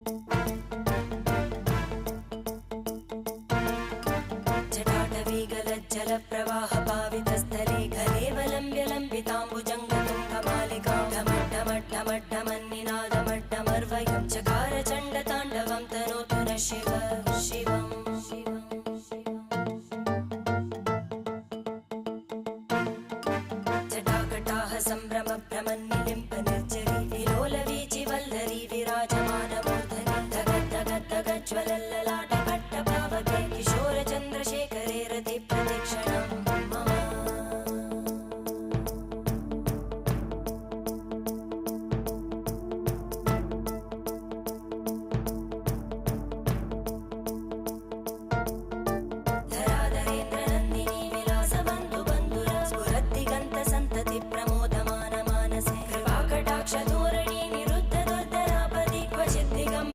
जटाटवीगलज्जलप्रवाहपावितस्थले घलेवलम्ब्य लम्बिताम्बुजङ्गतुङ्गमालिकां ढमड्ढमड्ढमड्ढमन्निनादमड्ढमर्वयं चकार चण्डताण्डवं तनोतु नः शिव शिवम् जटाकटाः सम्भ्रमभ्रमन्निलिम्प निर्जरी विलोलवीचि वल्लरी विराजमानमूर्धनि धगद्धगद्धगज्ज्वलल्ल